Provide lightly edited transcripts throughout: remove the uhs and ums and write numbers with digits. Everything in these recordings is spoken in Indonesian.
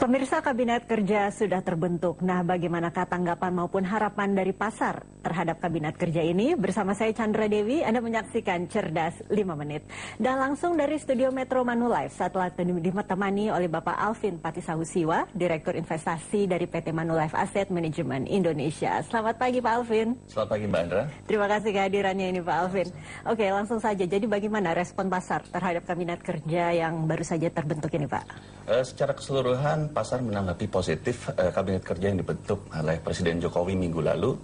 Pemirsa, Kabinet Kerja sudah terbentuk. Nah, bagaimanakah tanggapan maupun harapan dari pasar terhadap Kabinet Kerja ini? Bersama saya Chandra Dewi, Anda menyaksikan Cerdas 5 Menit. Dan langsung dari studio Metro Manulife, setelah ditemani oleh Bapak Alvin Patisahusiwa, Direktur Investasi dari PT Manulife Asset Management Indonesia. Selamat pagi Pak Alvin. Selamat pagi Mbak Andra. Terima kasih kehadirannya ini Pak Alvin. Oke, langsung saja. Jadi bagaimana respon pasar terhadap Kabinet Kerja yang baru saja terbentuk ini Pak? Secara keseluruhan, pasar menanggapi positif Kabinet Kerja yang dibentuk oleh Presiden Jokowi minggu lalu.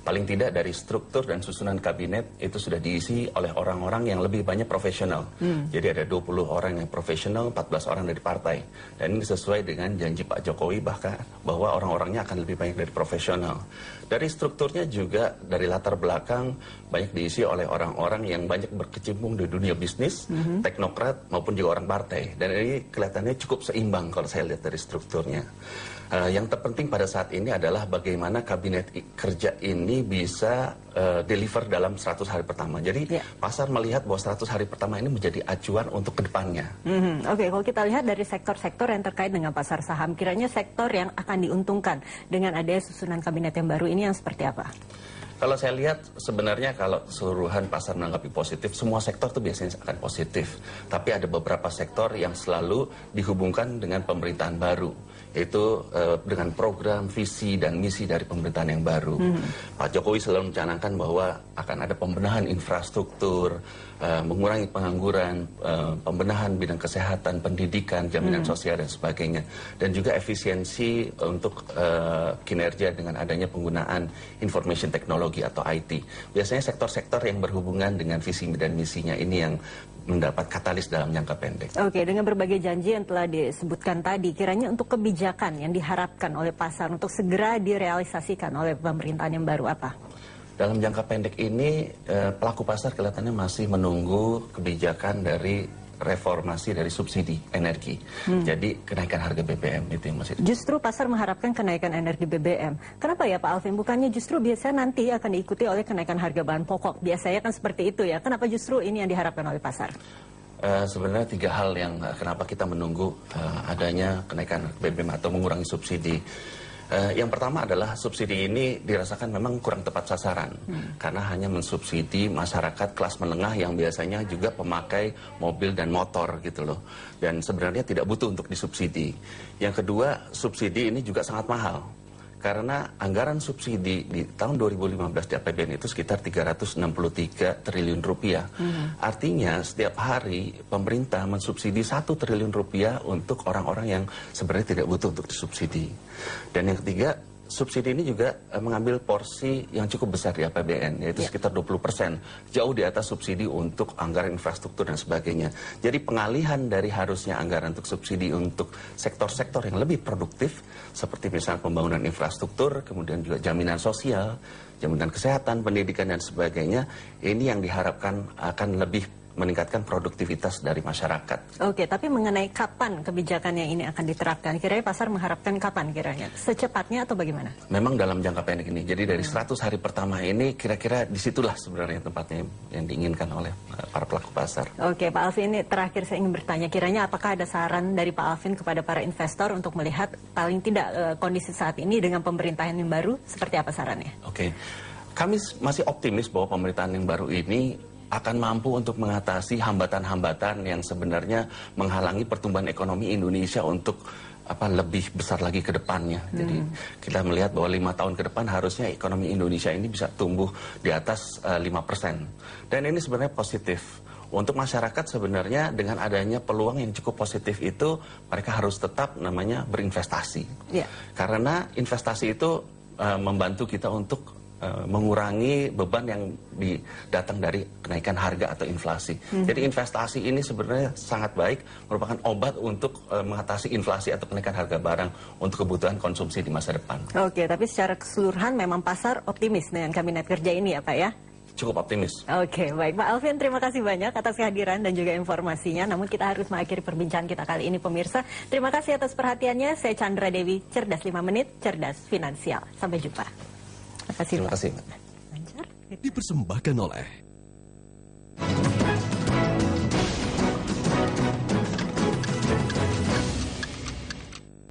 Paling tidak dari struktur dan susunan kabinet itu sudah diisi oleh orang-orang yang lebih banyak profesional. Jadi ada 20 orang yang profesional, 14 orang dari partai. Dan ini sesuai dengan janji Pak Jokowi bahwa orang-orangnya akan lebih banyak dari profesional. Dari strukturnya juga dari latar belakang banyak diisi oleh orang-orang yang banyak berkecimpung di dunia bisnis, teknokrat maupun juga orang partai. Dan ini kelihatannya cukup seimbang kalau saya lihat dari strukturnya. Yang terpenting pada saat ini adalah bagaimana Kabinet Kerja ini bisa deliver dalam 100 hari pertama. Jadi pasar melihat bahwa 100 hari pertama ini menjadi acuan untuk kedepannya. Oke, kalau kita lihat dari sektor-sektor yang terkait dengan pasar saham, kiranya sektor yang akan diuntungkan dengan adanya susunan kabinet yang baru ini yang seperti apa? Kalau saya lihat sebenarnya kalau keseluruhan pasar menanggapi positif, semua sektor itu biasanya akan positif. Tapi ada beberapa sektor yang selalu dihubungkan dengan pemerintahan baru, yaitu dengan program, visi, dan misi dari pemerintahan yang baru. Pak Jokowi selalu mencanangkan bahwa akan ada pembenahan infrastruktur, mengurangi pengangguran, pembenahan bidang kesehatan, pendidikan, jaminan sosial, dan sebagainya. Dan juga efisiensi untuk kinerja dengan adanya penggunaan information technology atau IT. Biasanya sektor-sektor yang berhubungan dengan visi dan misinya ini yang mendapat katalis dalam jangka pendek. Oke, dengan berbagai janji yang telah disebutkan tadi, kiranya untuk kebijakan yang diharapkan oleh pasar untuk segera direalisasikan oleh pemerintahan yang baru apa? Dalam jangka pendek ini, pelaku pasar kelihatannya masih menunggu kebijakan dari reformasi dari subsidi energi. Jadi kenaikan harga BBM itu yang masih. Justru pasar mengharapkan kenaikan energi BBM. Kenapa ya Pak Alvin? Bukannya justru biasanya nanti akan diikuti oleh kenaikan harga bahan pokok. Biasanya kan seperti itu ya. Kenapa justru ini yang diharapkan oleh pasar? Sebenarnya 3 hal yang kenapa kita menunggu adanya kenaikan BBM atau mengurangi subsidi. Yang pertama adalah subsidi ini dirasakan memang kurang tepat sasaran karena hanya mensubsidi masyarakat kelas menengah yang biasanya juga pemakai mobil dan motor gitu loh, dan sebenarnya tidak butuh untuk disubsidi. Yang kedua, subsidi ini juga sangat mahal karena anggaran subsidi di tahun 2015 di APBN itu sekitar 363 triliun rupiah. Artinya setiap hari pemerintah mensubsidi 1 triliun rupiah untuk orang-orang yang sebenarnya tidak butuh untuk disubsidi. Dan yang ketiga, subsidi ini juga mengambil porsi yang cukup besar di APBN, yaitu sekitar 20%, jauh di atas subsidi untuk anggaran infrastruktur dan sebagainya. Jadi pengalihan dari harusnya anggaran untuk subsidi untuk sektor-sektor yang lebih produktif, seperti misalnya pembangunan infrastruktur, kemudian juga jaminan sosial, jaminan kesehatan, pendidikan dan sebagainya, ini yang diharapkan akan lebih meningkatkan produktivitas dari masyarakat. Oke, tapi mengenai kapan kebijakan yang ini akan diterapkan, kiranya pasar mengharapkan kapan kiranya? Secepatnya atau bagaimana? Memang dalam jangka pendek ini, jadi dari 100 hari pertama ini kira-kira disitulah sebenarnya tempatnya yang diinginkan oleh para pelaku pasar. Oke, Pak Alvin, ini terakhir saya ingin bertanya, kiranya apakah ada saran dari Pak Alvin kepada para investor untuk melihat paling tidak kondisi saat ini dengan pemerintahan yang baru, seperti apa sarannya? Oke, kami masih optimis bahwa pemerintahan yang baru ini akan mampu untuk mengatasi hambatan-hambatan yang sebenarnya menghalangi pertumbuhan ekonomi Indonesia untuk lebih besar lagi ke depannya. Jadi kita melihat bahwa 5 tahun ke depan harusnya ekonomi Indonesia ini bisa tumbuh di atas 5%. Dan ini sebenarnya positif. Untuk masyarakat sebenarnya dengan adanya peluang yang cukup positif itu, mereka harus tetap namanya berinvestasi. Karena investasi itu membantu kita untuk mengurangi beban yang datang dari kenaikan harga atau inflasi. Jadi investasi ini sebenarnya sangat baik, merupakan obat untuk mengatasi inflasi atau kenaikan harga barang untuk kebutuhan konsumsi di masa depan. Oke, tapi secara keseluruhan memang pasar optimis dengan Kabinet Kerja ini ya Pak ya? Cukup optimis. Oke, baik Pak Alvin, terima kasih banyak atas kehadiran dan juga informasinya. Namun kita harus mengakhiri perbincangan kita kali ini pemirsa. Terima kasih atas perhatiannya. Saya Chandra Dewi, Cerdas 5 Menit, Cerdas Finansial. Sampai jumpa. Terima kasih. Lancar. Dipersembahkan oleh